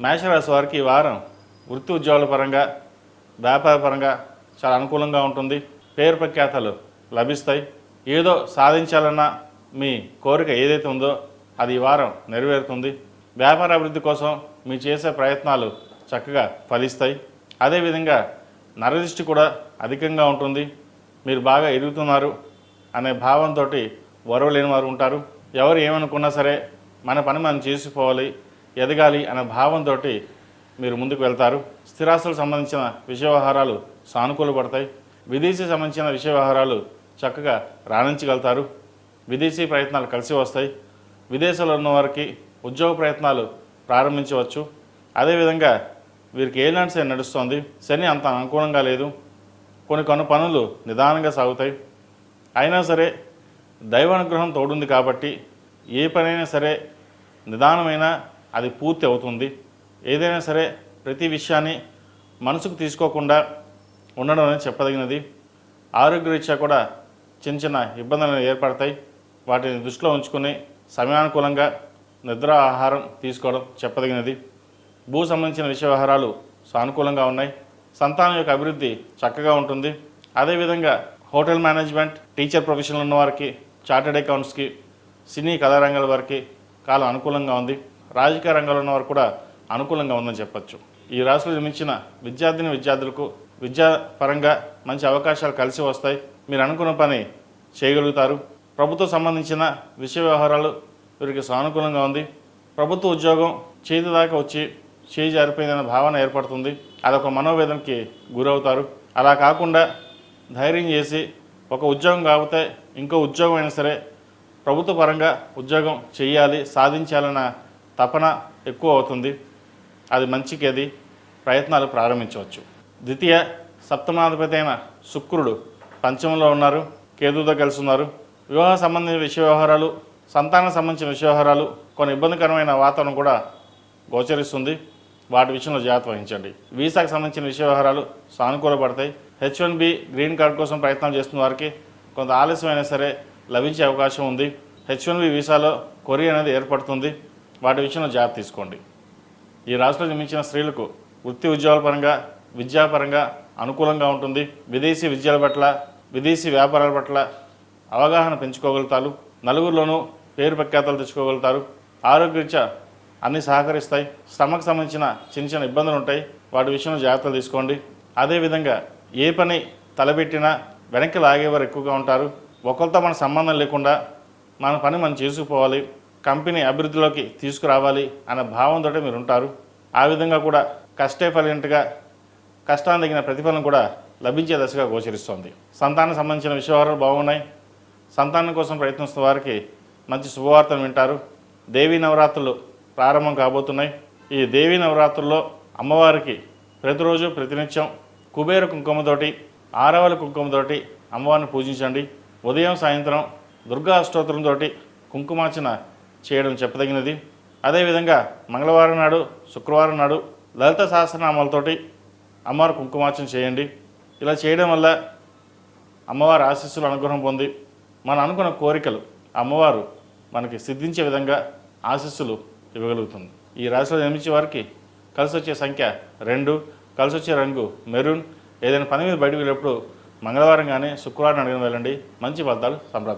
మేషరాశి వారికి ఈ వారం వృత్తి ఉద్యోగాల పరంగా వ్యాపార పరంగా చాలా అనుకూలంగా ఉంటుంది. పేరు ప్రఖ్యాతలు లభిస్తాయి. ఏదో సాధించాలన్న మీ కోరిక ఏదైతే ఉందో అది ఈ వారం నెరవేరుతుంది. వ్యాపార అభివృద్ధి కోసం మీరు చేసే ప్రయత్నాలు చక్కగా ఫలిస్తాయి. అదేవిధంగా నరదృష్టి కూడా అధికంగా ఉంటుంది. మీరు బాగా ఎదుగుతున్నారు అనే భావంతో వరవలేని వారు ఉంటారు. ఎవరు ఏమనుకున్నా సరే మన పని మనం చేసుకోవాలి, ఎదగాలి అనే భావంతో మీరు ముందుకు వెళ్తారు. స్థిరాస్తులకు సంబంధించిన విషయ వ్యవహారాలు సానుకూల పడతాయి. విదేశీ సంబంధించిన విషయ వ్యవహారాలు చక్కగా రాణించగలుగుతారు. విదేశీ ప్రయత్నాలు కలిసి వస్తాయి. విదేశాల్లో ఉన్న వారికి ఉద్యోగ ప్రయత్నాలు ప్రారంభించవచ్చు. అదేవిధంగా వీరికి ఏలాంటి శని నడుస్తోంది. శని అంత అనుకూలంగా లేదు. కొన్ని పనులు నిదానంగా సాగుతాయి. అయినా సరే దైవానుగ్రహం తోడుంది కాబట్టి ఏ పనైనా సరే నిదానమైన అది పూర్తి అవుతుంది. ఏదైనా సరే ప్రతి విషయాన్ని మనసుకు తీసుకోకుండా ఉండడం అనేది చెప్పదగినది. ఆరోగ్యరీత్యా కూడా చిన్న ఇబ్బందులు ఏర్పడతాయి. వాటిని దృష్టిలో ఉంచుకొని సమయానుకూలంగా నిద్ర ఆహారం తీసుకోవడం చెప్పదగినది. భూ సంబంధించిన విషయ వ్యవహారాలు సానుకూలంగా ఉన్నాయి. సంతానం యొక్క అభివృద్ధి చక్కగా ఉంటుంది. అదేవిధంగా హోటల్ మేనేజ్మెంట్, టీచర్ ప్రొఫెషన్లో ఉన్నవారికి, చార్టెడ్ అకౌంట్స్కి, సినీ కళారంగాల వారికి కాలం అనుకూలంగా ఉంది. రాజకీయ రంగంలో ఉన్నవారు కూడా అనుకూలంగా ఉందని చెప్పచ్చు. ఈ రాశిలో జన్మించిన విద్యార్థులకు విద్యాపరంగా మంచి అవకాశాలు కలిసి వస్తాయి. మీరు అనుకున్న పని చేయగలుగుతారు. ప్రభుత్వం సంబంధించిన విషయ వ్యవహారాలు వీరికి సానుకూలంగా ఉంది. ప్రభుత్వ ఉద్యోగం చేతి దాకా వచ్చి చేయి జారిపోయిందనే భావన ఏర్పడుతుంది. అదొక మనోవేదనకి గురవుతారు. అలా కాకుండా ధైర్యం చేసి ఒక ఉద్యోగం కాకపోతే ఇంకో ఉద్యోగం అయినా సరే ప్రభుత్వ పరంగా ఉద్యోగం చేయాలి, సాధించాలన్న తపన ఎక్కువ అవుతుంది. అది మంచికి అది ప్రయత్నాలు ప్రారంభించవచ్చు. ద్వితీయ సప్తమాధిపతి అయిన శుక్రుడు పంచమంలో ఉన్నారు, కేతువుతో కలిసి ఉన్నారు. వివాహ సంబంధించిన విషయ వ్యవహారాలు, సంతానం సంబంధించిన విషయ వ్యవహారాలు, కొన్ని ఇబ్బందికరమైన వాతావరణం కూడా గోచరిస్తుంది. వాటి విషయంలో జాగ్రత్త వహించండి. వీసాకు సంబంధించిన విషయ వ్యవహారాలు సానుకూల పడతాయి. H1B గ్రీన్ కార్డ్ కోసం ప్రయత్నం చేస్తున్న వారికి కొంత ఆలస్యమైనా సరే లభించే అవకాశం ఉంది. H1B వీసాలో కొరియర్ అనేది ఏర్పడుతుంది. వాటి విషయంలో జాగ్రత్త తీసుకోండి. ఈ రాశిలో జన్మించిన స్త్రీలకు వృత్తి ఉద్యోగాల పరంగా, విద్యాపరంగా అనుకూలంగా ఉంటుంది. విదేశీ విద్యల పట్ల, విదేశీ వ్యాపారాల పట్ల అవగాహన పెంచుకోగలుగుతారు. నలుగురిలోనూ పేరు ప్రఖ్యాతలు తెచ్చుకోగలుగుతారు. ఆరోగ్యరీత్యా అన్నీ సహకరిస్తాయి. శ్రమకు సంబంధించిన చిన్న ఇబ్బందులు ఉంటాయి. వాటి విషయంలో జాగ్రత్తలు తీసుకోండి. అదేవిధంగా ఏ పని తలపెట్టినా వెనక్కి లాగేవారు ఎక్కువగా ఉంటారు. ఒకరితో మన సంబంధం లేకుండా మన పని మనం చేసుకుపోవాలి, కంపెనీ అభివృద్ధిలోకి తీసుకురావాలి అనే భావంతో మీరు ఉంటారు. ఆ విధంగా కూడా కష్టే ఫలింట్గా కష్టానికి తగిన ప్రతిఫలం కూడా లభించే దశగా గోచరిస్తోంది. సంతానం సంబంధించిన విషయాలు బాగున్నాయి. సంతానం కోసం ప్రయత్నిస్తున్న వారికి మంచి శుభవార్తను వింటారు. దేవీ నవరాత్రులు ప్రారంభం కాబోతున్నాయి. ఈ దేవీ నవరాత్రుల్లో అమ్మవారికి ప్రతిరోజు ప్రతినిత్యం కుబేర కుంకుమతోటి, ఆరవల కుంకుమతోటి అమ్మవారిని పూజించండి. ఉదయం సాయంత్రం దుర్గా అష్టోత్తరంతో కుంకుమార్చన చేయడం చెప్పదగినది. అదేవిధంగా మంగళవారం నాడు, శుక్రవారం నాడు లలిత సహస్రనామాలతోటి అమ్మవారి కుంకుమార్చన చేయండి. ఇలా చేయడం వల్ల అమ్మవారి ఆశీస్సులు అనుగ్రహం పొంది మనం అనుకున్న కోరికలు అమ్మవారు మనకి సిద్ధించే విధంగా ఆశీస్సులు ఇవ్వగలుగుతుంది. ఈ రాశిలో జన్మించే వారికి కలిసి వచ్చే సంఖ్య 2, కలిసి వచ్చే రంగు మెరూన్. ఏదైనా పని మీద బయటకు వెళ్ళినప్పుడు మంగళవారం కానీ శుక్రవారం అడిగిన వెళ్ళండి. మంచి ఫలితాలు సంప్రాప్తి.